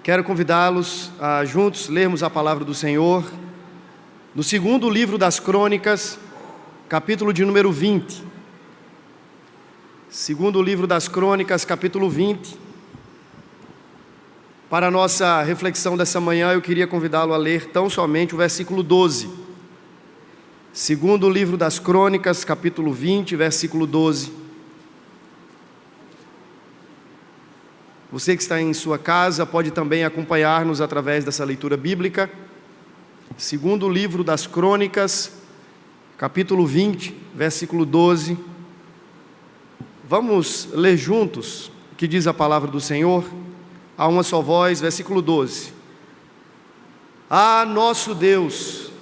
Quero convidá-los a juntos lermos a palavra do Senhor no segundo livro das Crônicas, capítulo de número 20. Segundo livro das Crônicas, capítulo 20. Para a nossa reflexão dessa manhã, eu queria convidá-lo a ler tão somente o versículo 12. Segundo livro das Crônicas, capítulo 20, versículo 12. Você que está em sua casa pode também acompanhar-nos através dessa leitura bíblica. Segundo livro das Crônicas, capítulo 20, versículo 12. Vamos ler juntos o que diz a palavra do Senhor, a uma só voz, versículo 12. Ah, nosso Deus,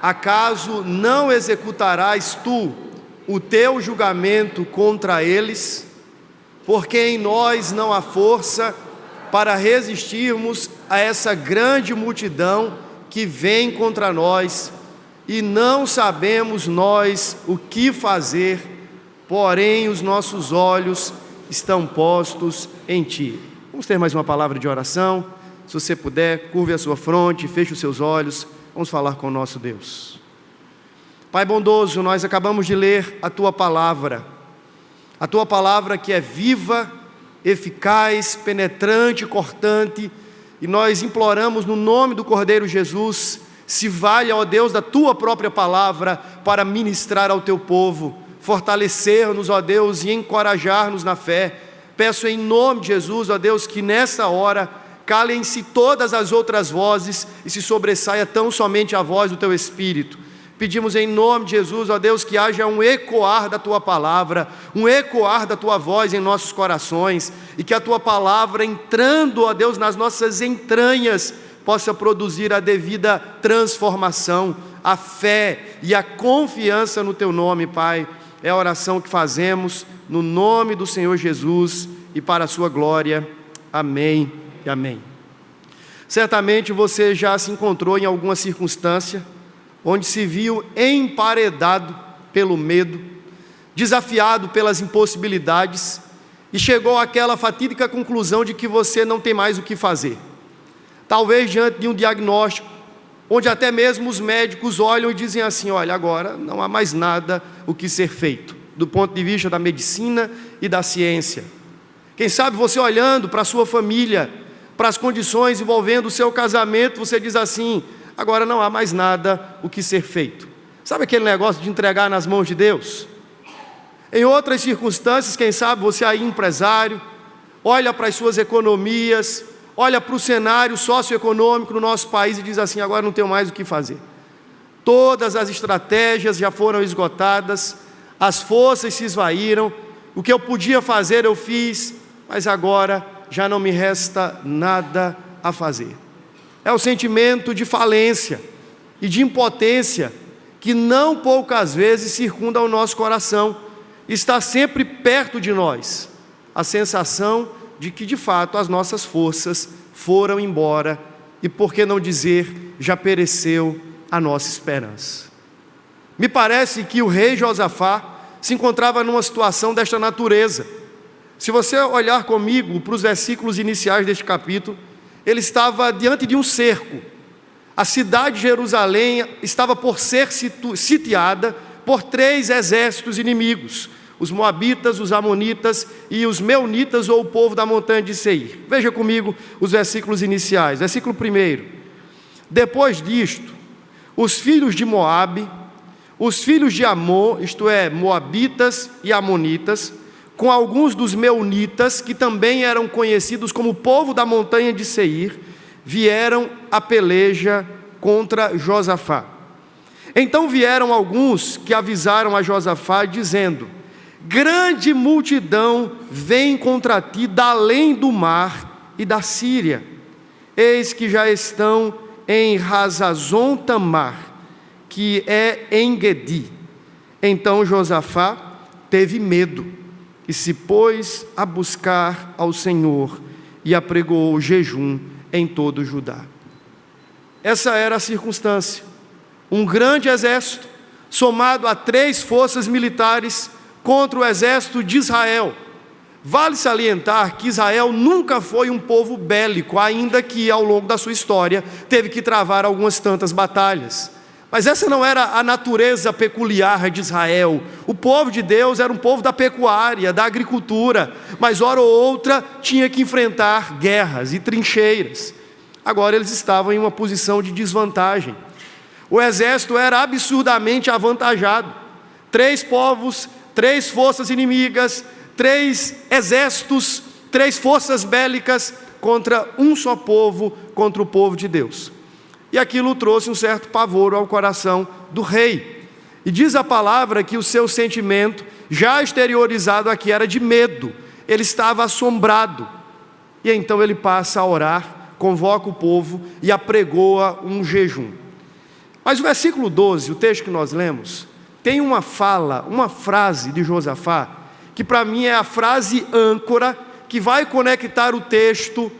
acaso não executarás tu o teu julgamento contra eles? Porque em nós não há força para resistirmos a essa grande multidão que vem contra nós, e não sabemos nós o que fazer, porém os nossos olhos estão postos em Ti. Vamos ter mais uma palavra de oração. Se você puder, curve a sua fronte, feche os seus olhos, vamos falar com o nosso Deus. Pai bondoso, nós acabamos de ler a Tua palavra que é viva, eficaz, penetrante, cortante, e nós imploramos no nome do Cordeiro Jesus, se valha, ó Deus, da Tua própria palavra para ministrar ao Teu povo, fortalecer-nos, ó Deus, e encorajar-nos na fé. Peço em nome de Jesus, ó Deus, que nessa hora calem-se todas as outras vozes e se sobressaia tão somente a voz do Teu Espírito. Pedimos em nome de Jesus, ó Deus, que haja um ecoar da Tua palavra, um ecoar da Tua voz em nossos corações, e que a Tua palavra, entrando, ó Deus, nas nossas entranhas, possa produzir a devida transformação, a fé e a confiança no Teu nome, Pai. É a oração que fazemos no nome do Senhor Jesus e para a Sua glória. Amém e amém. Certamente você já se encontrou em alguma circunstância onde se viu emparedado pelo medo, desafiado pelas impossibilidades, e chegou àquela fatídica conclusão de que você não tem mais o que fazer. Talvez diante de um diagnóstico, onde até mesmo os médicos olham e dizem assim: olha, agora não há mais nada o que ser feito, do ponto de vista da medicina e da ciência. Quem sabe você olhando para a sua família, para as condições envolvendo o seu casamento, você diz assim: agora não há mais nada o que ser feito. Sabe aquele negócio de entregar nas mãos de Deus? Em outras circunstâncias, quem sabe você aí empresário, olha para as suas economias, olha para o cenário socioeconômico no nosso país e diz assim: agora não tenho mais o que fazer. Todas as estratégias já foram esgotadas, as forças se esvaíram, o que eu podia fazer eu fiz, mas agora já não me resta nada a fazer. É o sentimento de falência e de impotência que não poucas vezes circunda o nosso coração. Está sempre perto de nós a sensação de que de fato as nossas forças foram embora e, por que não dizer, já pereceu a nossa esperança. Me parece que o rei Josafá se encontrava numa situação desta natureza. Se você olhar comigo para os versículos iniciais deste capítulo, ele estava diante de um cerco. A cidade de Jerusalém estava por ser sitiada por 3 exércitos inimigos: os moabitas, os amonitas e os meunitas, ou o povo da montanha de Seir. Veja comigo os versículos iniciais. Versículo 1: depois disto, os filhos de Moabe, os filhos de Amon, isto é, moabitas e amonitas, com alguns dos meunitas, que também eram conhecidos como povo da montanha de Seir, vieram a peleja contra Josafá. Então vieram alguns que avisaram a Josafá, dizendo: grande multidão vem contra ti da além do mar e da Síria. Eis que já estão em Hazazon Tamar, que é em Gedi. Então Josafá teve medo e se pôs a buscar ao Senhor e apregoou jejum em todo Judá. Essa era a circunstância. Um grande exército, somado a 3 forças militares contra o exército de Israel, Vale salientar que Israel nunca foi um povo bélico, ainda que ao longo da sua história teve que travar algumas tantas batalhas. Mas essa não era a natureza peculiar de Israel. O povo de Deus era um povo da pecuária, da agricultura, mas hora ou outra tinha que enfrentar guerras e trincheiras. Agora eles estavam em uma posição de desvantagem. O exército era absurdamente avantajado. 3 povos, 3 forças inimigas, 3 exércitos, 3 forças bélicas contra um só povo, contra o povo de Deus. E aquilo trouxe um certo pavor ao coração do rei. E diz a palavra que o seu sentimento, já exteriorizado aqui, era de medo. Ele estava assombrado. E então ele passa a orar, convoca o povo e apregoa um jejum. Mas o versículo 12, o texto que nós lemos, tem uma fala, uma frase de Josafá, que para mim é a frase âncora, que vai conectar o texto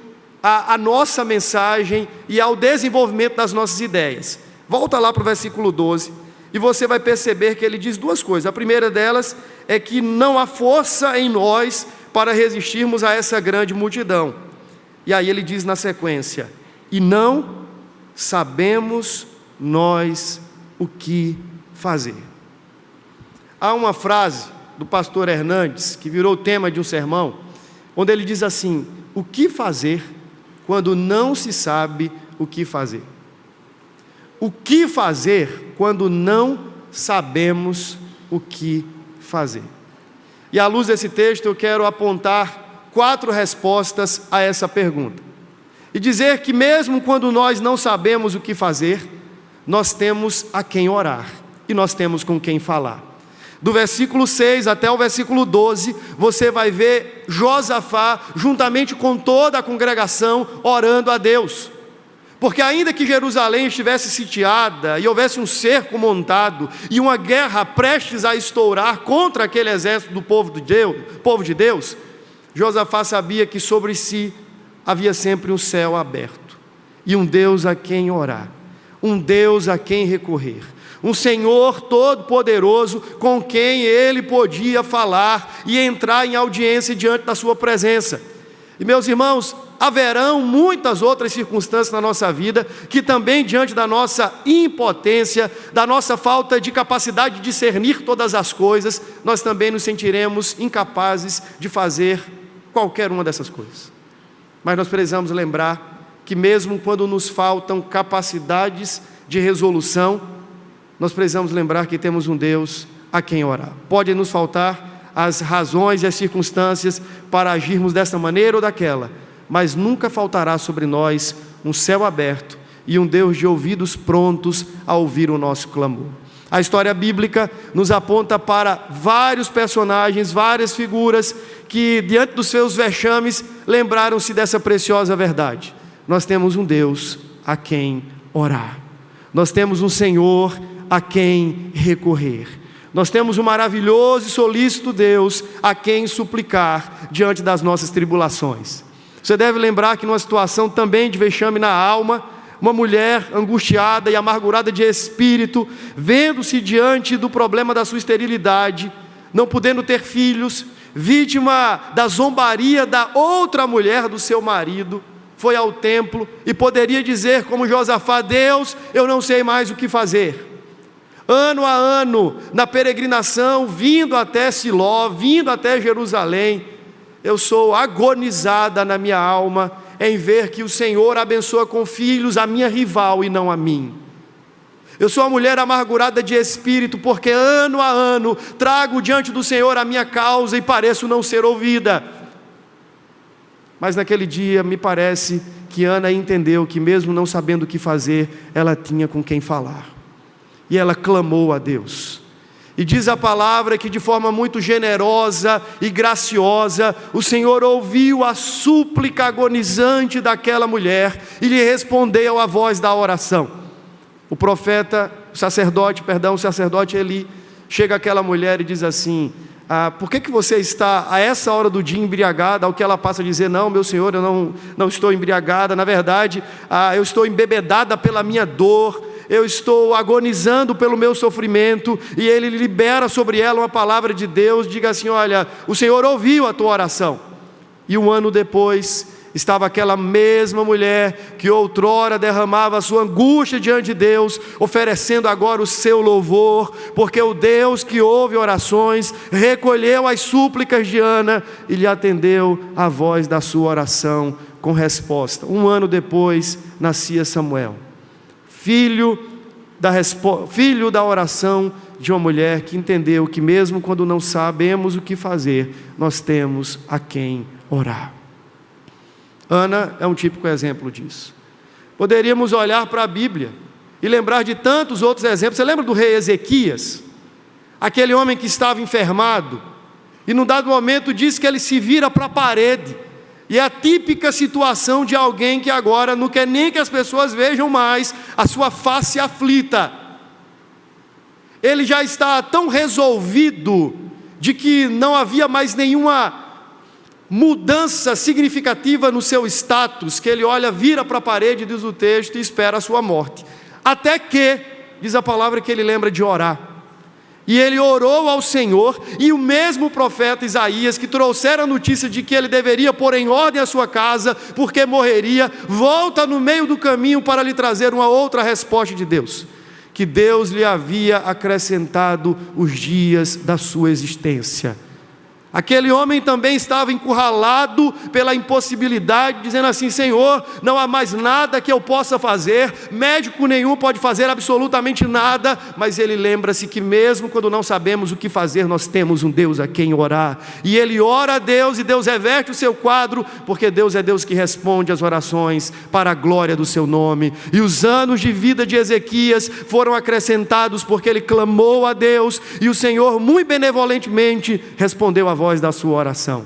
a nossa mensagem e ao desenvolvimento das nossas ideias. Volta lá para o versículo 12 e você vai perceber que ele diz 2 coisas. A primeira delas é que não há força em nós para resistirmos a essa grande multidão. E aí ele diz na sequência: e não sabemos nós o que fazer. Há uma frase do pastor Hernandes que virou tema de um sermão, onde ele diz assim: o que fazer quando não se sabe o que fazer? O que fazer quando não sabemos o que fazer? E à luz desse texto eu quero apontar 4 respostas a essa pergunta. E dizer que mesmo quando nós não sabemos o que fazer, nós temos a quem orar e nós temos com quem falar. Do versículo 6 até o versículo 12, você vai ver Josafá, juntamente com toda a congregação, orando a Deus. Porque ainda que Jerusalém estivesse sitiada e houvesse um cerco montado e uma guerra prestes a estourar contra aquele exército do povo de Deus, Josafá sabia que sobre si havia sempre um céu aberto e um Deus a quem orar, um Deus a quem recorrer, um Senhor todo-poderoso com quem ele podia falar e entrar em audiência diante da sua presença. E meus irmãos, haverão muitas outras circunstâncias na nossa vida que também, diante da nossa impotência, da nossa falta de capacidade de discernir todas as coisas, nós também nos sentiremos incapazes de fazer qualquer uma dessas coisas. Mas nós precisamos lembrar que mesmo quando nos faltam capacidades de resolução, nós precisamos lembrar que temos um Deus a quem orar. Pode nos faltar as razões e as circunstâncias para agirmos dessa maneira ou daquela, mas nunca faltará sobre nós um céu aberto e um Deus de ouvidos prontos a ouvir o nosso clamor. A história bíblica nos aponta para vários personagens, várias figuras que, diante dos seus vexames, lembraram-se dessa preciosa verdade. Nós temos um Deus a quem orar. Nós temos um Senhor a quem recorrer. Nós temos um maravilhoso e solícito Deus a quem suplicar diante das nossas tribulações. Você deve lembrar que numa situação também de vexame na alma, uma mulher angustiada e amargurada de espírito, vendo-se diante do problema da sua esterilidade, não podendo ter filhos, vítima da zombaria da outra mulher do seu marido, foi ao templo e poderia dizer como Josafá: Deus, eu não sei mais o que fazer. Ano a ano, na peregrinação, vindo até Siló, vindo até Jerusalém, eu sou agonizada na minha alma em ver que o Senhor abençoa com filhos a minha rival e não a mim. Eu sou uma mulher amargurada de espírito, porque ano a ano trago diante do Senhor a minha causa e pareço não ser ouvida. Mas naquele dia me parece que Ana entendeu que mesmo não sabendo o que fazer, ela tinha com quem falar. E ela clamou a Deus. E diz a palavra que de forma muito generosa e graciosa, o Senhor ouviu a súplica agonizante daquela mulher e lhe respondeu a voz da oração. O sacerdote Eli, chega àquela mulher e diz assim: por que você está a essa hora do dia embriagada? Ao que ela passa a dizer: não, meu senhor, eu não estou embriagada, na verdade, eu estou embebedada pela minha dor. eu estou agonizando pelo meu sofrimento, e ele libera sobre ela uma palavra de Deus, diga assim: olha, o Senhor ouviu a tua oração. E um ano depois, estava aquela mesma mulher que outrora derramava a sua angústia diante de Deus, oferecendo agora o seu louvor, porque o Deus que ouve orações recolheu as súplicas de Ana e lhe atendeu a voz da sua oração com resposta. Um ano depois nascia Samuel, filho da oração de uma mulher que entendeu que mesmo quando não sabemos o que fazer, nós temos a quem orar. Ana é um típico exemplo disso. Poderíamos olhar para a Bíblia e lembrar de tantos outros exemplos. Você lembra do rei Ezequias? Aquele homem que estava enfermado, e num dado momento diz que ele se vira para a parede, e é a típica situação de alguém que agora não quer nem que as pessoas vejam mais a sua face aflita. Ele já está tão resolvido de que não havia mais nenhuma mudança significativa no seu status, que ele olha, vira para a parede, diz o texto, e espera a sua morte. Até que, diz a palavra, que ele lembra de orar. E ele orou ao Senhor, e o mesmo profeta Isaías, que trouxera a notícia de que ele deveria pôr em ordem a sua casa, porque morreria, volta no meio do caminho para lhe trazer uma outra resposta de Deus, que Deus lhe havia acrescentado os dias da sua existência. Aquele homem também estava encurralado pela impossibilidade, dizendo assim: Senhor, não há mais nada que eu possa fazer, médico nenhum pode fazer absolutamente nada. Mas ele lembra-se que mesmo quando não sabemos o que fazer, nós temos um Deus a quem orar, e ele ora a Deus, e Deus reverte o seu quadro, porque Deus é Deus que responde às orações para a glória do seu nome. E os anos de vida de Ezequias foram acrescentados porque ele clamou a Deus, e o Senhor muito benevolentemente respondeu a voz da sua oração.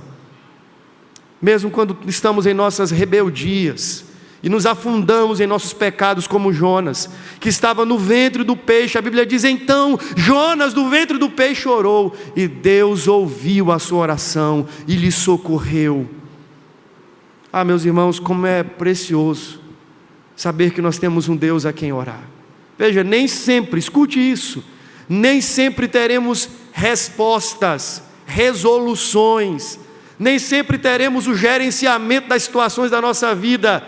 Mesmo quando estamos em nossas rebeldias e nos afundamos em nossos pecados, como Jonas, que estava no ventre do peixe, a Bíblia diz: então Jonas do ventre do peixe orou, e Deus ouviu a sua oração e lhe socorreu. Ah, meus irmãos, como é precioso saber que nós temos um Deus a quem orar. Veja, nem sempre, escute isso, nem sempre teremos respostas, resoluções, nem sempre teremos o gerenciamento das situações da nossa vida,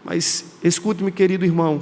mas escute-me, querido irmão,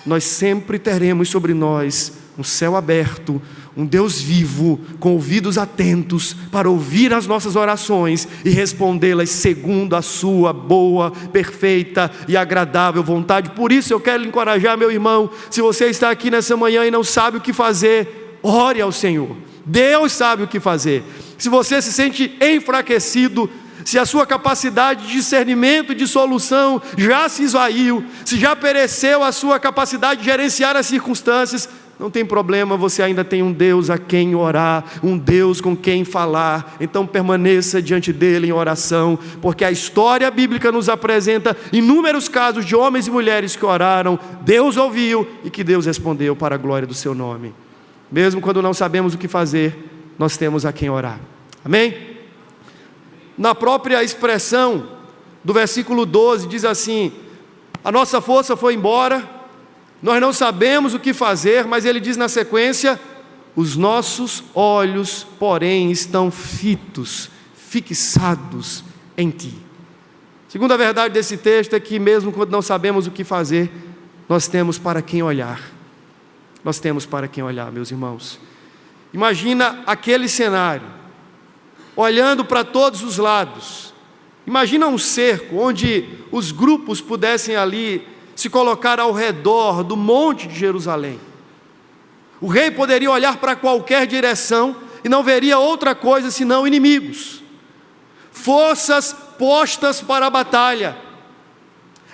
nós sempre teremos sobre nós um céu aberto, um Deus vivo, com ouvidos atentos para ouvir as nossas orações e respondê-las segundo a sua boa, perfeita e agradável vontade. Por isso eu quero lhe encorajar, meu irmão, se você está aqui nessa manhã e não sabe o que fazer, ore ao Senhor. Deus sabe o que fazer. Se você se sente enfraquecido, se a sua capacidade de discernimento e de solução já se esvaiu, se já pereceu a sua capacidade de gerenciar as circunstâncias, não tem problema, você ainda tem um Deus a quem orar, um Deus com quem falar. Então permaneça diante dele em oração, porque a história bíblica nos apresenta inúmeros casos de homens e mulheres que oraram, Deus ouviu e que Deus respondeu para a glória do seu nome. Mesmo quando não sabemos o que fazer, nós temos a quem orar. Amém? Na própria expressão do versículo 12, diz assim: a nossa força foi embora, nós não sabemos o que fazer, mas ele diz na sequência: os nossos olhos, porém, estão fixados em ti. Segunda verdade desse texto é que mesmo quando não sabemos o que fazer, nós temos para quem olhar. Nós temos para quem olhar, meus irmãos. Imagina aquele cenário, olhando para todos os lados. Imagina um cerco onde os grupos pudessem ali se colocar ao redor do monte de Jerusalém. O rei poderia olhar para qualquer direção e não veria outra coisa senão inimigos, forças postas para a batalha,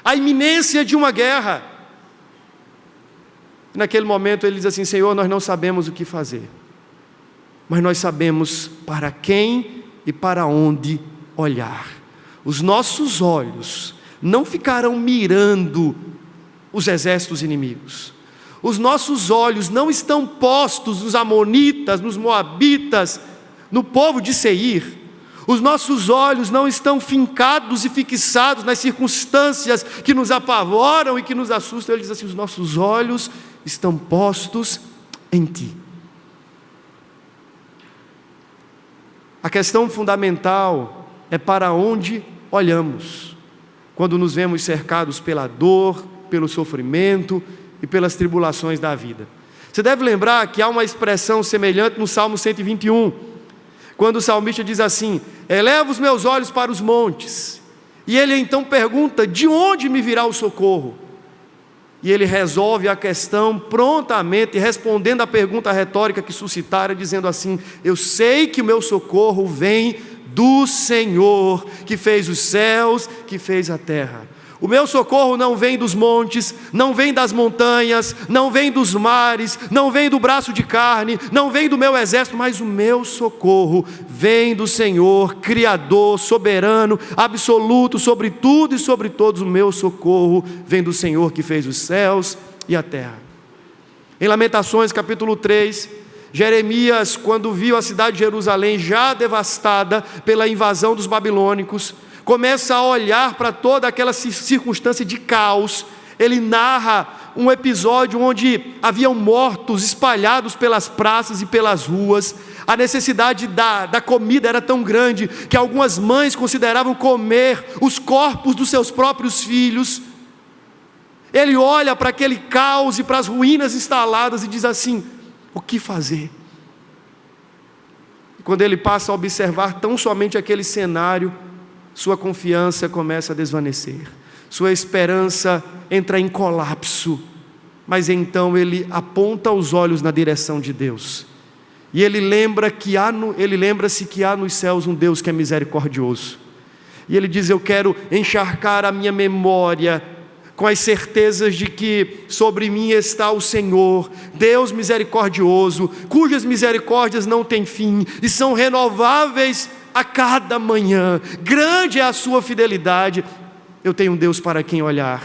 a iminência de uma guerra. Naquele momento ele diz assim: Senhor, nós não sabemos o que fazer, mas nós sabemos para quem e para onde olhar. Os nossos olhos não ficarão mirando os exércitos inimigos. Os nossos olhos não estão postos nos amonitas, nos moabitas, no povo de Seir. Os nossos olhos não estão fincados e fixados nas circunstâncias que nos apavoram e que nos assustam. Ele diz assim: os nossos olhos estão postos em ti. A questão fundamental é para onde olhamos, quando nos vemos cercados pela dor, pelo sofrimento e pelas tribulações da vida. Você deve lembrar que há uma expressão semelhante no Salmo 121, quando o salmista diz assim: eleva os meus olhos para os montes, e ele então pergunta: de onde me virá o socorro? E ele resolve a questão prontamente, respondendo à pergunta retórica que suscitara, dizendo assim: eu sei que o meu socorro vem do Senhor, que fez os céus, que fez a terra. O meu socorro não vem dos montes, não vem das montanhas, não vem dos mares, não vem do braço de carne, não vem do meu exército, mas o meu socorro vem do Senhor, Criador, soberano, absoluto sobre tudo e sobre todos. O meu socorro vem do Senhor que fez os céus e a terra. Em Lamentações capítulo 3, Jeremias, quando viu a cidade de Jerusalém já devastada pela invasão dos babilônicos, começa a olhar para toda aquela circunstância de caos. Ele narra um episódio onde haviam mortos espalhados pelas praças e pelas ruas. A necessidade da comida era tão grande que algumas mães consideravam comer os corpos dos seus próprios filhos. Ele olha para aquele caos e para as ruínas instaladas e diz assim: o que fazer? E quando ele passa a observar tão somente aquele cenário, sua confiança começa a desvanecer, sua esperança entra em colapso. Mas então ele aponta os olhos na direção de Deus, e ele lembra-se que há nos céus um Deus que é misericordioso, e ele diz: eu quero encharcar a minha memória com as certezas de que sobre mim está o Senhor, Deus misericordioso, cujas misericórdias não têm fim e são renováveis a cada manhã. Grande é a sua fidelidade. Eu tenho um Deus para quem olhar,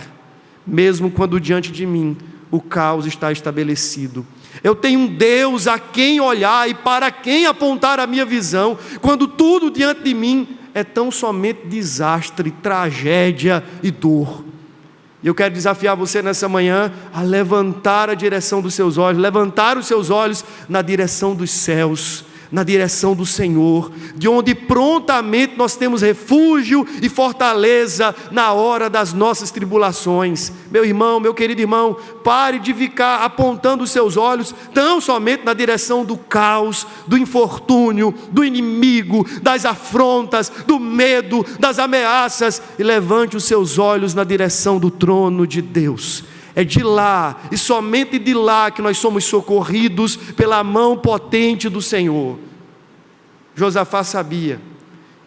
mesmo quando diante de mim o caos está estabelecido. Eu tenho um Deus a quem olhar e para quem apontar a minha visão, quando tudo diante de mim é tão somente desastre, tragédia e dor. E eu quero desafiar você nessa manhã a levantar a direção dos seus olhos, levantar os seus olhos na direção dos céus, na direção do Senhor, de onde prontamente nós temos refúgio e fortaleza na hora das nossas tribulações. Meu irmão, meu querido irmão, pare de ficar apontando os seus olhos tão somente na direção do caos, do infortúnio, do inimigo, das afrontas, do medo, das ameaças, e levante os seus olhos na direção do trono de Deus. É de lá, e somente de lá, que nós somos socorridos pela mão potente do Senhor. Josafá sabia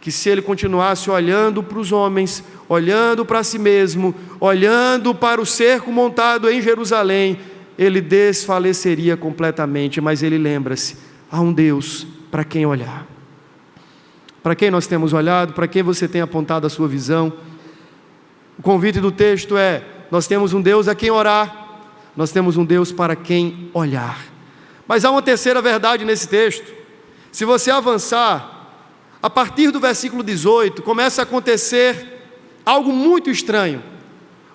que se ele continuasse olhando para os homens, olhando para si mesmo, olhando para o cerco montado em Jerusalém, ele desfaleceria completamente. Mas ele lembra-se: há um Deus para quem olhar. Para quem nós temos olhado? Para quem você tem apontado a sua visão? O convite do texto é: nós temos um Deus a quem orar, nós temos um Deus para quem olhar. Mas há uma terceira verdade nesse texto. Se você avançar, a partir do versículo 18, começa a acontecer algo muito estranho.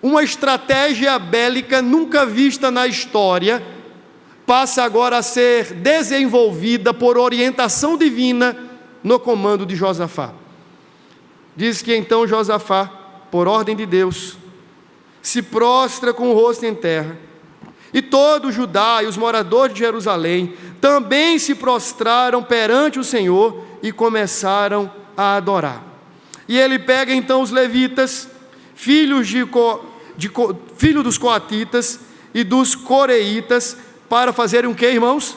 Uma estratégia bélica nunca vista na história passa agora a ser desenvolvida por orientação divina no comando de Josafá. Diz que então Josafá, por ordem de Deus, se prostra com o rosto em terra, e todo Judá e os moradores de Jerusalém também se prostraram perante o Senhor e começaram a adorar. E ele pega então os levitas, filhos dos coatitas e dos coreitas, para fazerem o que, irmãos?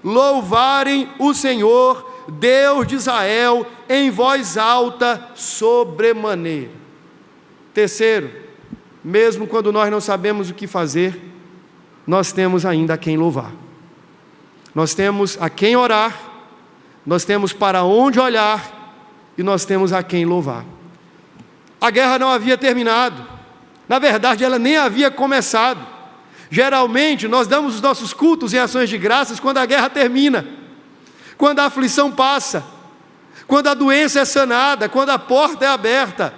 Louvarem o Senhor, Deus de Israel, em voz alta sobremaneira. Terceiro, mesmo quando nós não sabemos o que fazer, nós temos ainda a quem louvar. Nós temos a quem orar, nós temos para onde olhar, e nós temos a quem louvar. A guerra não havia terminado. Na verdade, ela nem havia começado. Geralmente, nós damos os nossos cultos em ações de graças quando a guerra termina, quando a aflição passa, quando a doença é sanada, quando a porta é aberta.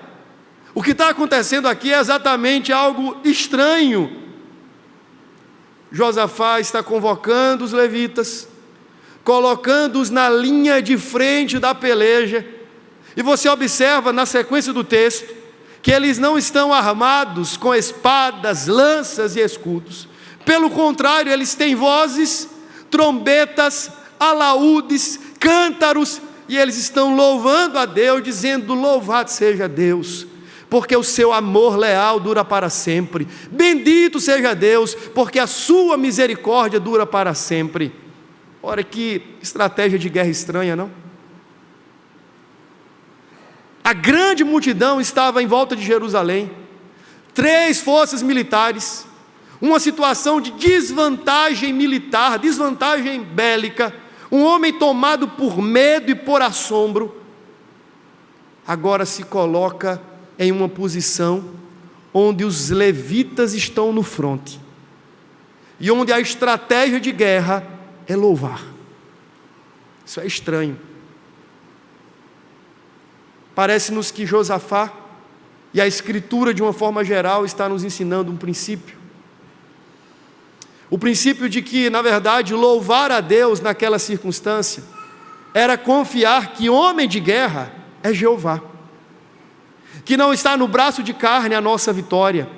O que está acontecendo aqui é exatamente algo estranho. Josafá está convocando os levitas, colocando-os na linha de frente da peleja, e você observa na sequência do texto, que eles não estão armados com espadas, lanças e escudos. Pelo contrário, eles têm vozes, trombetas, alaúdes, cântaros, e eles estão louvando a Deus, dizendo: louvado seja Deus, porque o seu amor leal dura para sempre. Bendito seja Deus, porque a sua misericórdia dura para sempre. Olha que estratégia de guerra estranha, não? A grande multidão estava em volta de Jerusalém, 3 forças militares, uma situação de desvantagem militar, desvantagem bélica, um homem tomado por medo e por assombro, agora se coloca em uma posição onde os levitas estão no fronte, e onde a estratégia de guerra é louvar. Isso é estranho. Parece-nos que Josafá e a Escritura, de uma forma geral, está nos ensinando um princípio. O princípio de que, na verdade, louvar a Deus naquela circunstância era confiar que homem de guerra é Jeová, que não está no braço de carne a nossa vitória,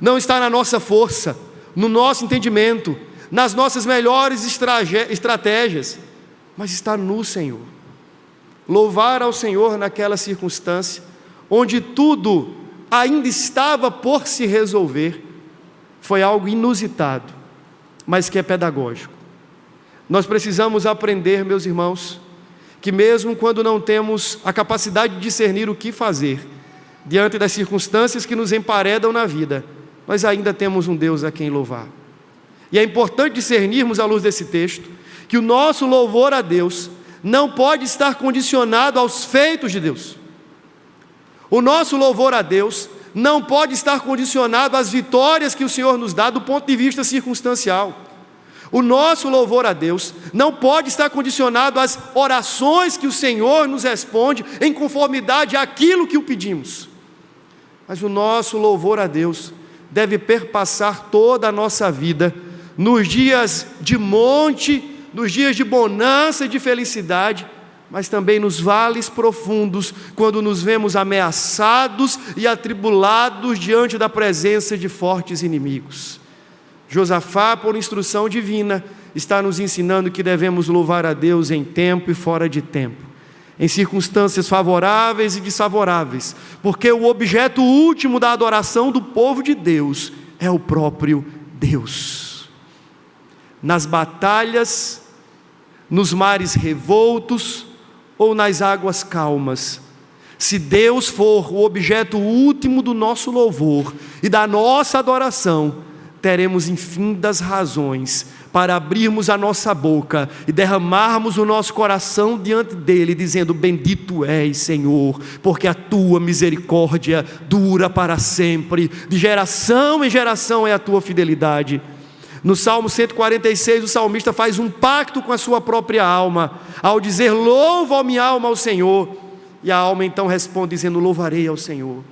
não está na nossa força, no nosso entendimento, nas nossas melhores estratégias, mas está no Senhor. Louvar ao Senhor naquela circunstância, onde tudo ainda estava por se resolver, foi algo inusitado, mas que é pedagógico. Nós precisamos aprender, meus irmãos, que mesmo quando não temos a capacidade de discernir o que fazer, diante das circunstâncias que nos emparedam na vida, nós ainda temos um Deus a quem louvar. E é importante discernirmos, à luz desse texto, que o nosso louvor a Deus não pode estar condicionado aos feitos de Deus. O nosso louvor a Deus não pode estar condicionado às vitórias que o Senhor nos dá do ponto de vista circunstancial. O nosso louvor a Deus não pode estar condicionado às orações que o Senhor nos responde em conformidade àquilo que o pedimos. Mas o nosso louvor a Deus deve perpassar toda a nossa vida, nos dias de monte, nos dias de bonança e de felicidade, mas também nos vales profundos, quando nos vemos ameaçados e atribulados diante da presença de fortes inimigos. Josafá, por instrução divina, está nos ensinando que devemos louvar a Deus em tempo e fora de tempo, em circunstâncias favoráveis e desfavoráveis, porque o objeto último da adoração do povo de Deus é o próprio Deus. Nas batalhas, nos mares revoltos ou nas águas calmas, se Deus for o objeto último do nosso louvor e da nossa adoração, teremos infinitas razões para abrirmos a nossa boca e derramarmos o nosso coração diante dele, dizendo: bendito és, Senhor, porque a tua misericórdia dura para sempre, de geração em geração é a tua fidelidade. No Salmo 146, o salmista faz um pacto com a sua própria alma, ao dizer: louva, ó minha alma, ao Senhor. E a alma então responde dizendo: louvarei ao Senhor.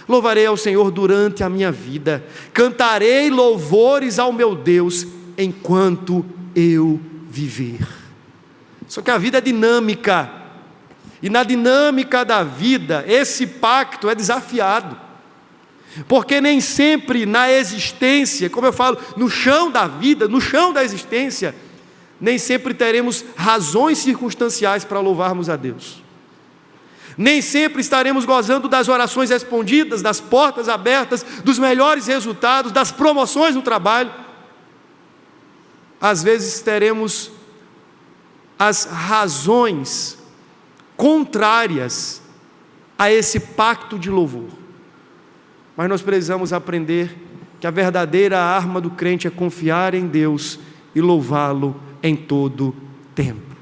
Louvarei ao Senhor durante a minha vida, cantarei louvores ao meu Deus enquanto eu viver. Só que a vida é dinâmica, e na dinâmica da vida, esse pacto é desafiado, porque nem sempre na existência, como eu falo, no chão da vida, no chão da existência, nem sempre teremos razões circunstanciais para louvarmos a Deus. Nem sempre estaremos gozando das orações respondidas, das portas abertas, dos melhores resultados, das promoções no trabalho. Às vezes teremos as razões contrárias a esse pacto de louvor. Mas nós precisamos aprender que a verdadeira arma do crente é confiar em Deus e louvá-lo em todo tempo.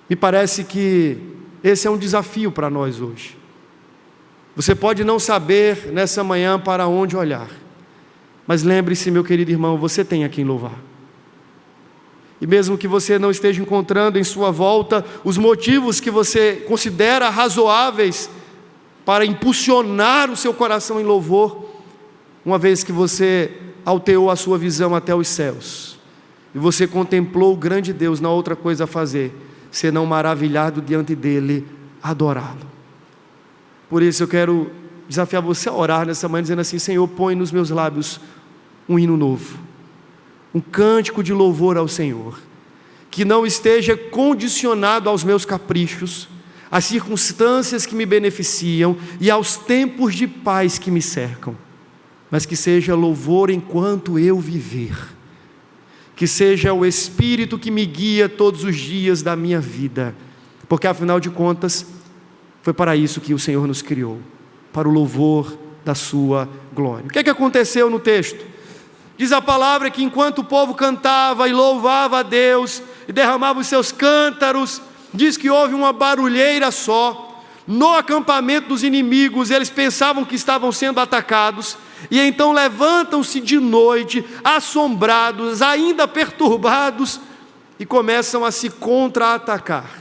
Me parece que esse é um desafio para nós hoje. Você pode não saber nessa manhã para onde olhar, mas lembre-se, meu querido irmão, você tem a quem louvar. E mesmo que você não esteja encontrando em sua volta os motivos que você considera razoáveis para impulsionar o seu coração em louvor, uma vez que você alteou a sua visão até os céus, e você contemplou o grande Deus, não há outra coisa a fazer, senão maravilhado diante dele, adorá-lo. Por isso eu quero desafiar você a orar nessa manhã, dizendo assim: Senhor, põe nos meus lábios um hino novo, um cântico de louvor ao Senhor, que não esteja condicionado aos meus caprichos, às circunstâncias que me beneficiam e aos tempos de paz que me cercam, mas que seja louvor enquanto eu viver, que seja o Espírito que me guia todos os dias da minha vida, porque afinal de contas, foi para isso que o Senhor nos criou, para o louvor da sua glória. O que é que aconteceu no texto? Diz a palavra que enquanto o povo cantava e louvava a Deus, e derramava os seus cântaros, diz que houve uma barulheira só, no acampamento dos inimigos. Eles pensavam que estavam sendo atacados, e então levantam-se de noite, assombrados, ainda perturbados, e começam a se contra-atacar.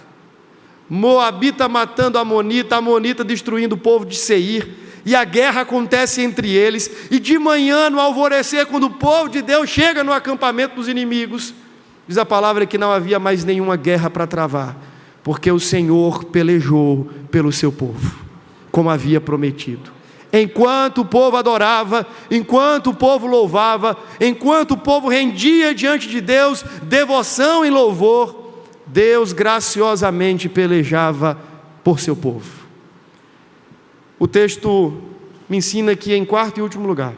Moabita matando Amonita, Amonita destruindo o povo de Seir, e a guerra acontece entre eles, e de manhã, no alvorecer, quando o povo de Deus chega no acampamento dos inimigos, diz a palavra que não havia mais nenhuma guerra para travar, porque o Senhor pelejou pelo seu povo, como havia prometido. Enquanto o povo adorava, enquanto o povo louvava, enquanto o povo rendia diante de Deus devoção e louvor, Deus graciosamente pelejava por seu povo. O texto me ensina que, em quarto e último lugar,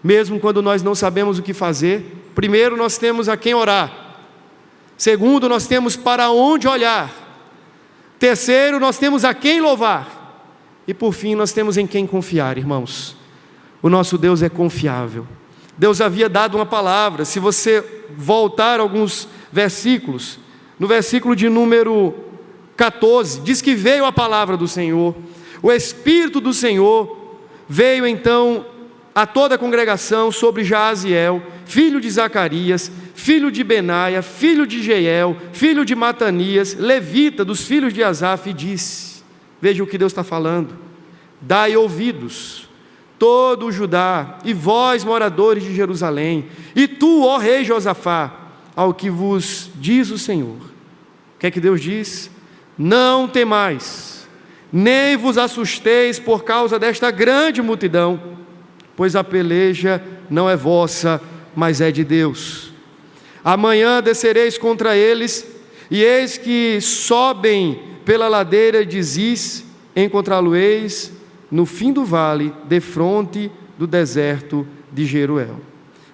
mesmo quando nós não sabemos o que fazer, primeiro nós temos a quem orar, segundo nós temos para onde olhar, terceiro nós temos a quem louvar, e por fim nós temos em quem confiar. Irmãos, o nosso Deus é confiável. Deus havia dado uma palavra. Se você voltar alguns versículos, no versículo de número 14, diz que veio a palavra do Senhor, o Espírito do Senhor veio então a toda a congregação sobre Jaaziel, filho de Zacarias, filho de Benaia, filho de Jeiel, filho de Matanias, levita dos filhos de Asaf, e disse: veja o que Deus está falando: dai ouvidos, todo o Judá, e vós, moradores de Jerusalém, e tu, ó rei Josafá, ao que vos diz o Senhor. O que é que Deus diz? Não temais, nem vos assusteis por causa desta grande multidão, pois a peleja não é vossa, mas é de Deus. Amanhã descereis contra eles, e eis que sobem pela ladeira de Ziz, encontrá-lo-eis no fim do vale, defronte do deserto de Jeruel.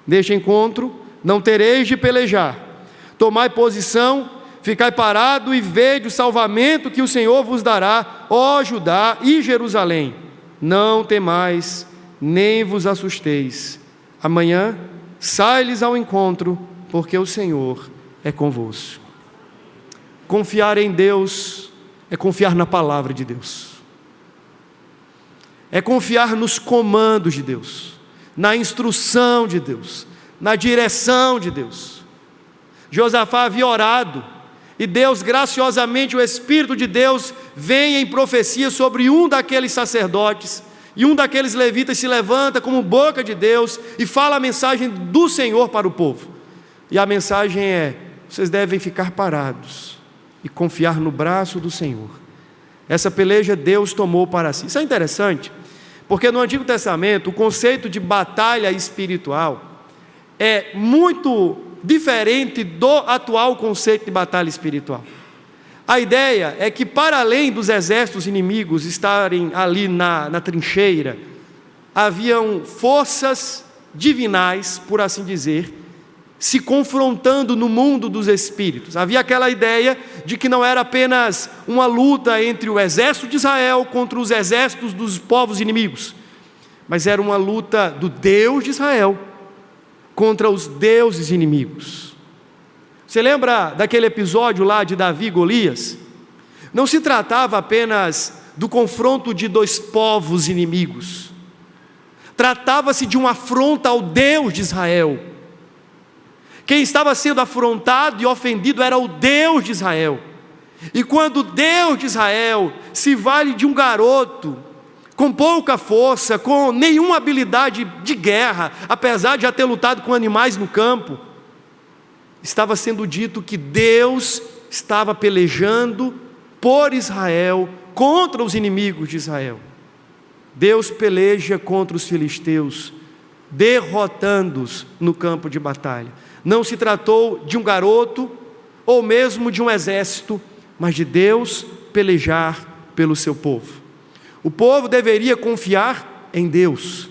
Neste encontro não tereis de pelejar, tomai posição, ficai parado e vede o salvamento que o Senhor vos dará, ó Judá e Jerusalém. Não temais, nem vos assusteis. Amanhã sai-lhes ao encontro, porque o Senhor é convosco. Confiar em Deus é confiar na palavra de Deus, é confiar nos comandos de Deus, na instrução de Deus, na direção de Deus. Josafá havia orado, e Deus, graciosamente, o Espírito de Deus vem em profecia sobre um daqueles sacerdotes, e um daqueles levitas se levanta como boca de Deus e fala a mensagem do Senhor para o povo. E a mensagem é: vocês devem ficar parados e confiar no braço do Senhor. Essa peleja Deus tomou para si. Isso é interessante, porque no Antigo Testamento o conceito de batalha espiritual é muito diferente do atual conceito de batalha espiritual. A ideia é que, para além dos exércitos inimigos estarem ali na trincheira, haviam forças divinais, por assim dizer, se confrontando no mundo dos espíritos. Havia aquela ideia de que não era apenas uma luta entre o exército de Israel contra os exércitos dos povos inimigos, mas era uma luta do Deus de Israel contra os deuses inimigos. Você lembra daquele episódio lá de Davi e Golias? Não se tratava apenas do confronto de dois povos inimigos, tratava-se de uma afronta ao Deus de Israel. Quem estava sendo afrontado e ofendido era o Deus de Israel. E quando o Deus de Israel se vale de um garoto com pouca força, com nenhuma habilidade de guerra, apesar de já ter lutado com animais no campo, estava sendo dito que Deus estava pelejando por Israel, contra os inimigos de Israel. Deus peleja contra os filisteus, derrotando-os no campo de batalha. Não se tratou de um garoto, ou mesmo de um exército, mas de Deus pelejar pelo seu povo. O povo deveria confiar em Deus.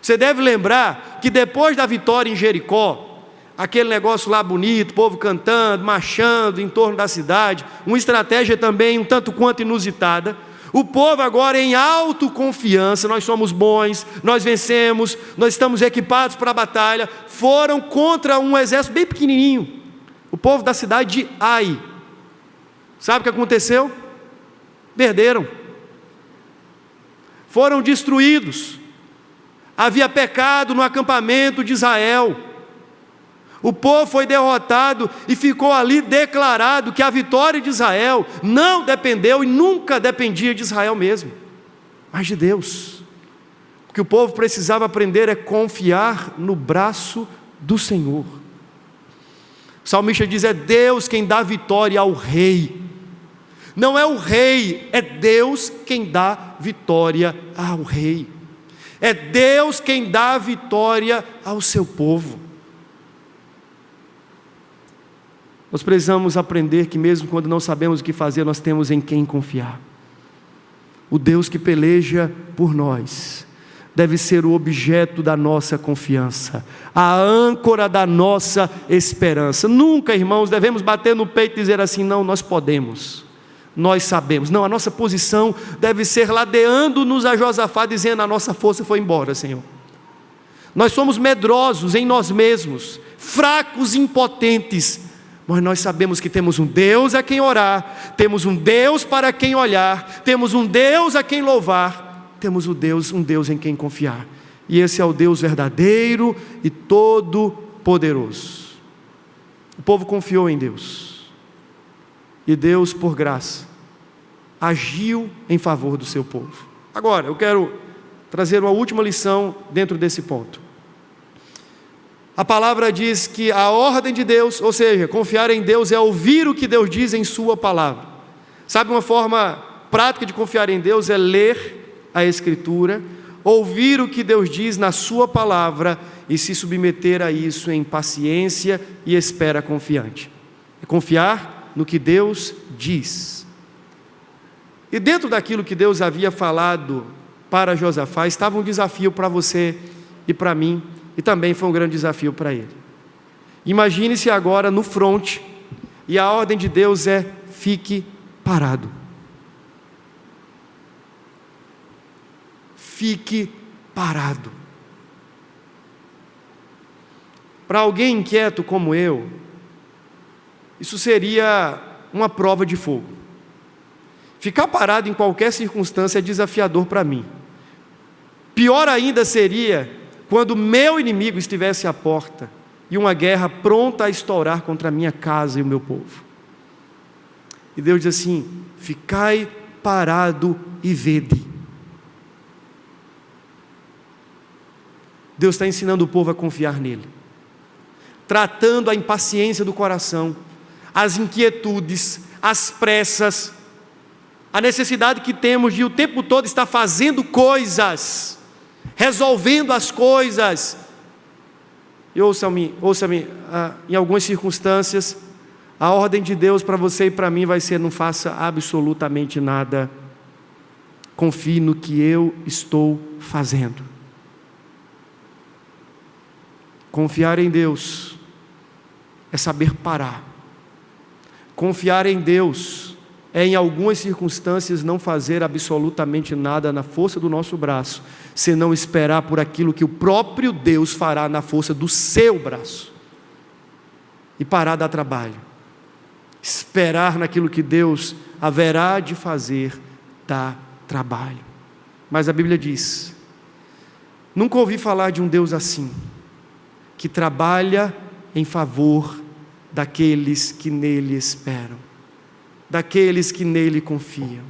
Você deve lembrar que depois da vitória em Jericó, aquele negócio lá bonito, o povo cantando, marchando em torno da cidade, uma estratégia também um tanto quanto inusitada, o povo agora em autoconfiança, nós somos bons, nós vencemos, nós estamos equipados para a batalha, foram contra um exército bem pequenininho, o povo da cidade de Ai. Sabe o que aconteceu? Perderam, foram destruídos. Havia pecado no acampamento de Israel, o povo foi derrotado e ficou ali declarado que a vitória de Israel não dependeu e nunca dependia de Israel mesmo, mas de Deus. O que o povo precisava aprender é confiar no braço do Senhor. O salmista diz: é Deus quem dá vitória ao rei. Não é o rei, é Deus quem dá vitória ao rei. É Deus quem dá vitória ao seu povo. Nós precisamos aprender que mesmo quando não sabemos o que fazer, nós temos em quem confiar. O Deus que peleja por nós deve ser o objeto da nossa confiança, a âncora da nossa esperança. Nunca, irmãos, devemos bater no peito e dizer assim: não, nós podemos, nós sabemos. Não, a nossa posição deve ser ladeando-nos a Josafá, dizendo: a nossa força foi embora, Senhor. Nós somos medrosos em nós mesmos, fracos e impotentes, mas nós sabemos que temos um Deus a quem orar, temos um Deus para quem olhar, temos um Deus a quem louvar, temos um Deus em quem confiar. E esse é o Deus verdadeiro e todo-poderoso. O povo confiou em Deus, e Deus, por graça, agiu em favor do seu povo. Agora, eu quero trazer uma última lição dentro desse ponto. A palavra diz que a ordem de Deus, ou seja, confiar em Deus é ouvir o que Deus diz em sua palavra. Sabe, uma forma prática de confiar em Deus é ler a Escritura, ouvir o que Deus diz na sua palavra e se submeter a isso em paciência e espera confiante. É confiar no que Deus diz. E dentro daquilo que Deus havia falado para Josafá, estava um desafio para você e para mim, e também foi um grande desafio para ele. Imagine-se agora no fronte, e a ordem de Deus é: fique parado. Fique parado. Para alguém inquieto como eu, isso seria uma prova de fogo. Ficar parado em qualquer circunstância é desafiador para mim. Pior ainda seria quando meu inimigo estivesse à porta e uma guerra pronta a estourar contra a minha casa e o meu povo. E Deus diz assim: ficai parado e vede. Deus está ensinando o povo a confiar nele, tratando a impaciência do coração, as inquietudes, as pressas, a necessidade que temos de o tempo todo estar fazendo coisas, resolvendo as coisas. E ouça-me, em algumas circunstâncias, a ordem de Deus para você e para mim vai ser: não faça absolutamente nada, confie no que eu estou fazendo. Confiar em Deus é saber parar. Confiar em Deus é, em algumas circunstâncias, não fazer absolutamente nada na força do nosso braço, senão esperar por aquilo que o próprio Deus fará na força do seu braço. E parar dá trabalho. Esperar naquilo que Deus haverá de fazer dá trabalho. Mas a Bíblia diz: nunca ouvi falar de um Deus assim, que trabalha em favor daqueles que nele esperam, daqueles que nele confiam.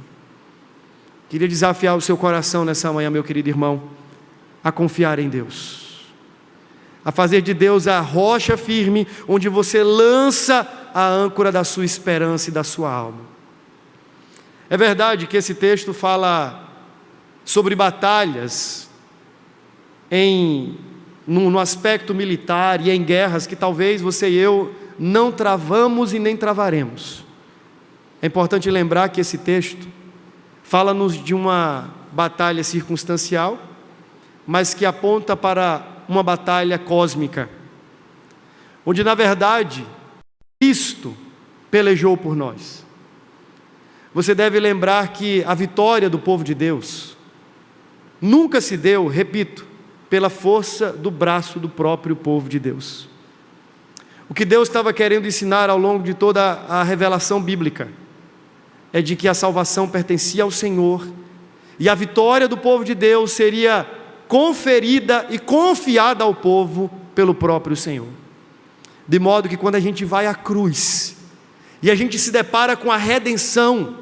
Queria desafiar o seu coração nessa manhã, meu querido irmão, a confiar em Deus, a fazer de Deus a rocha firme, onde você lança a âncora da sua esperança e da sua alma. É verdade que esse texto fala sobre batalhas no aspecto militar e em guerras que talvez você e eu não travamos e nem travaremos. É importante lembrar que esse texto fala-nos de uma batalha circunstancial, mas que aponta para uma batalha cósmica, onde na verdade Cristo pelejou por nós. Você deve lembrar que a vitória do povo de Deus nunca se deu, repito, pela força do braço do próprio povo de Deus. O que Deus estava querendo ensinar ao longo de toda a revelação bíblica é de que a salvação pertencia ao Senhor, e a vitória do povo de Deus seria conferida e confiada ao povo pelo próprio Senhor. De modo que quando a gente vai à cruz, e a gente se depara com a redenção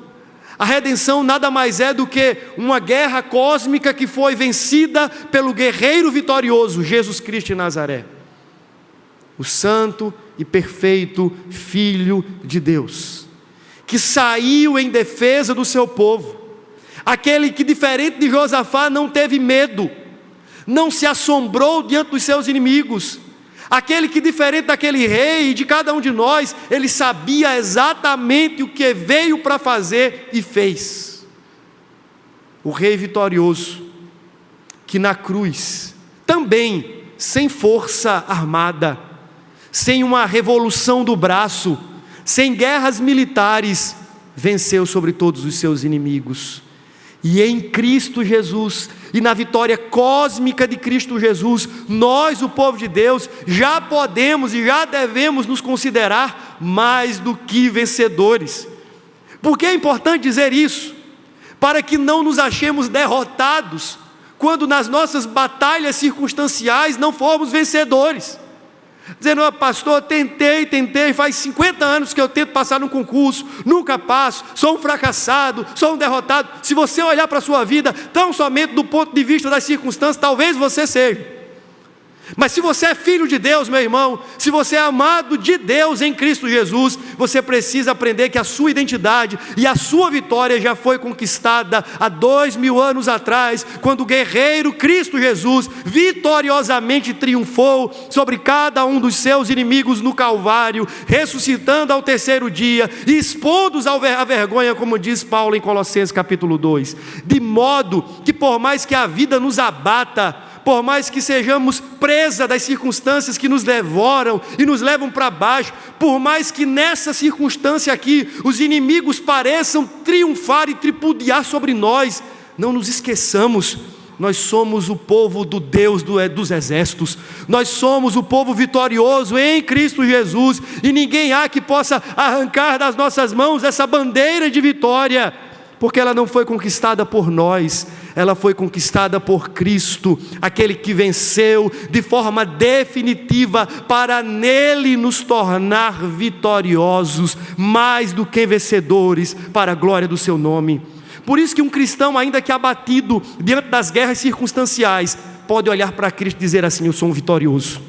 nada mais é do que uma guerra cósmica que foi vencida pelo guerreiro vitorioso, Jesus Cristo de Nazaré, o santo e perfeito Filho de Deus, que saiu em defesa do seu povo, aquele que, diferente de Josafá, não teve medo, não se assombrou diante dos seus inimigos, aquele que, diferente daquele rei e de cada um de nós, ele sabia exatamente o que veio para fazer e fez. O rei vitorioso, que na cruz, também sem força armada, sem uma revolução do braço, sem guerras militares, venceu sobre todos os seus inimigos. E em Cristo Jesus, e na vitória cósmica de Cristo Jesus, nós, o povo de Deus, já podemos e já devemos nos considerar mais do que vencedores. Por que é importante dizer isso? Para que não nos achemos derrotados, quando nas nossas batalhas circunstanciais não formos vencedores. Dizendo: pastor, tentei, faz 50 anos que eu tento passar num concurso, nunca passo, sou um fracassado, sou um derrotado. Se você olhar para a sua vida, tão somente do ponto de vista das circunstâncias, talvez você seja. Mas se você é filho de Deus, meu irmão, se você é amado de Deus em Cristo Jesus, você precisa aprender que a sua identidade e a sua vitória já foi conquistada há 2000 anos atrás, quando o guerreiro Cristo Jesus vitoriosamente triunfou sobre cada um dos seus inimigos no Calvário, ressuscitando ao terceiro dia e expondo-os à vergonha, como diz Paulo em Colossenses capítulo 2, de modo que por mais que a vida nos abata, por mais que sejamos presa das circunstâncias que nos devoram e nos levam para baixo, por mais que nessa circunstância aqui os inimigos pareçam triunfar e tripudiar sobre nós, não nos esqueçamos, nós somos o povo do Deus dos exércitos, nós somos o povo vitorioso em Cristo Jesus, e ninguém há que possa arrancar das nossas mãos essa bandeira de vitória, porque ela não foi conquistada por nós, ela foi conquistada por Cristo, aquele que venceu de forma definitiva, para nele nos tornar vitoriosos, mais do que vencedores, para a glória do seu nome. Por isso que um cristão, ainda que abatido diante das guerras circunstanciais, pode olhar para Cristo e dizer assim: eu sou um vitorioso.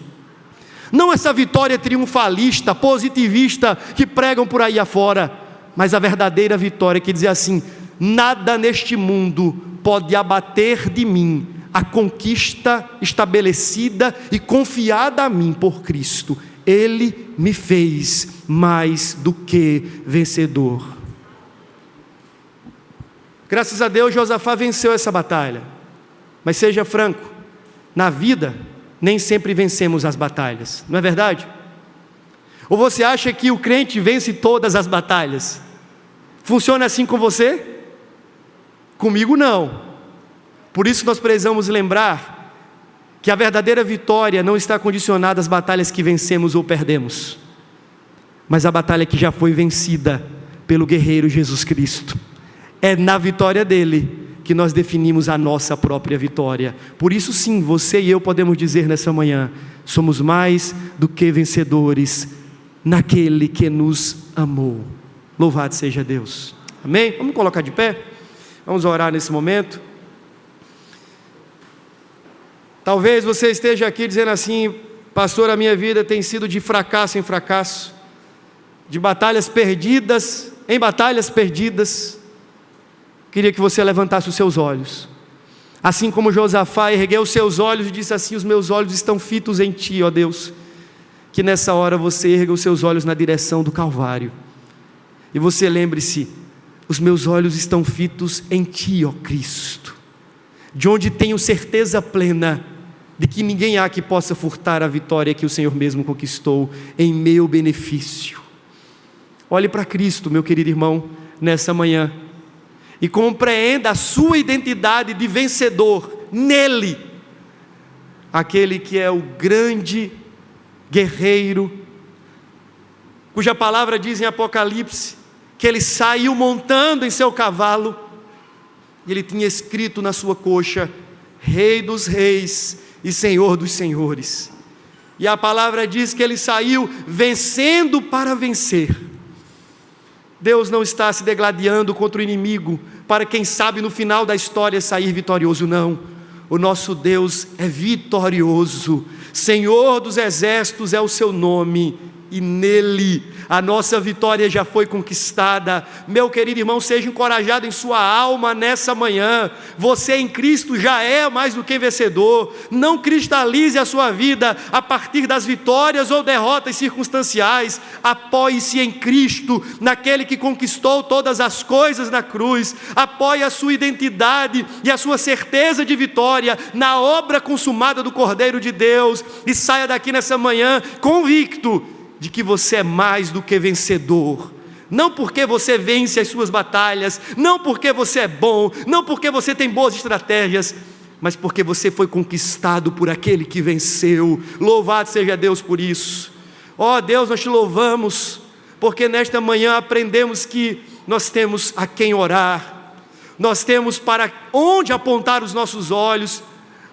Não essa vitória triunfalista, positivista, que pregam por aí afora, mas a verdadeira vitória que diz assim: nada neste mundo pode abater de mim a conquista estabelecida e confiada a mim por Cristo. Ele me fez mais do que vencedor. Graças a Deus, Josafá venceu essa batalha. Mas seja franco, na vida nem sempre vencemos as batalhas, não é verdade? Ou você acha que o crente vence todas as batalhas? Funciona assim com você? Comigo não. Por isso nós precisamos lembrar que a verdadeira vitória não está condicionada às batalhas que vencemos ou perdemos, mas a batalha que já foi vencida pelo guerreiro Jesus Cristo. É na vitória dele que nós definimos a nossa própria vitória. Por isso sim, você e eu podemos dizer nessa manhã: somos mais do que vencedores naquele que nos amou. Louvado seja Deus. Amém? Vamos colocar de pé? Vamos orar nesse momento. Talvez você esteja aqui dizendo assim: pastor, a minha vida tem sido de fracasso em fracasso, de batalhas perdidas em batalhas perdidas. Queria que você levantasse os seus olhos, assim como Josafá ergueu os seus olhos e disse assim: os meus olhos estão fitos em Ti, ó Deus. Que nessa hora você erga os seus olhos na direção do Calvário, e você lembre-se: os meus olhos estão fitos em Ti, ó Cristo, de onde tenho certeza plena de que ninguém há que possa furtar a vitória que o Senhor mesmo conquistou em meu benefício. Olhe para Cristo, meu querido irmão, nessa manhã, e compreenda a sua identidade de vencedor nele, aquele que é o grande guerreiro, cuja palavra diz em Apocalipse que ele saiu montando em seu cavalo, e ele tinha escrito na sua coxa: Rei dos reis e Senhor dos senhores. E a palavra diz que ele saiu vencendo para vencer. Deus não está se degladiando contra o inimigo para, quem sabe, no final da história sair vitorioso, não. O nosso Deus é vitorioso. Senhor dos exércitos é o seu nome, e nele a nossa vitória já foi conquistada. Meu querido irmão, seja encorajado em sua alma nessa manhã. Você em Cristo já é mais do que vencedor. Não cristalize a sua vida a partir das vitórias ou derrotas circunstanciais. Apoie-se em Cristo, naquele que conquistou todas as coisas na cruz. Apoie a sua identidade e a sua certeza de vitória na obra consumada do Cordeiro de Deus, e saia daqui nessa manhã convicto de que você é mais do que vencedor. Não porque você vence as suas batalhas, não porque você é bom, não porque você tem boas estratégias, mas porque você foi conquistado por aquele que venceu. Louvado seja Deus por isso. Ó Deus, nós te louvamos, porque nesta manhã aprendemos que nós temos a quem orar, nós temos para onde apontar os nossos olhos,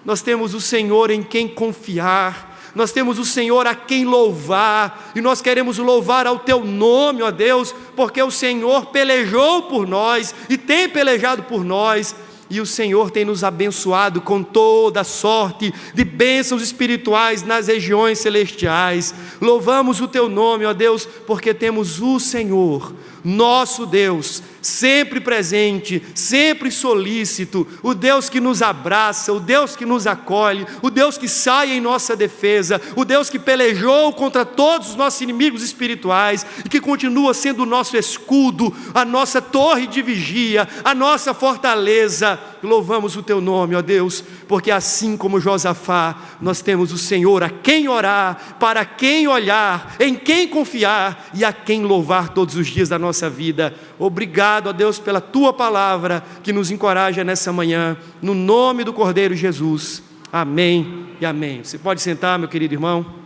nós temos o Senhor em quem confiar, nós temos o Senhor a quem louvar, e nós queremos louvar ao Teu nome, ó Deus, porque o Senhor pelejou por nós, e tem pelejado por nós, e o Senhor tem nos abençoado com toda sorte de bênçãos espirituais nas regiões celestiais. Louvamos o Teu nome, ó Deus, porque temos o Senhor, nosso Deus, sempre presente, sempre solícito, o Deus que nos abraça, o Deus que nos acolhe, o Deus que sai em nossa defesa, o Deus que pelejou contra todos os nossos inimigos espirituais, e que continua sendo o nosso escudo, a nossa torre de vigia, a nossa fortaleza. Louvamos o Teu nome, ó Deus, porque assim como Josafá, nós temos o Senhor a quem orar, para quem olhar, em quem confiar e a quem louvar todos os dias da nossa vida. Obrigado, ó Deus, pela Tua palavra que nos encoraja nessa manhã, no nome do Cordeiro Jesus. Amém e amém. Você pode sentar, meu querido irmão.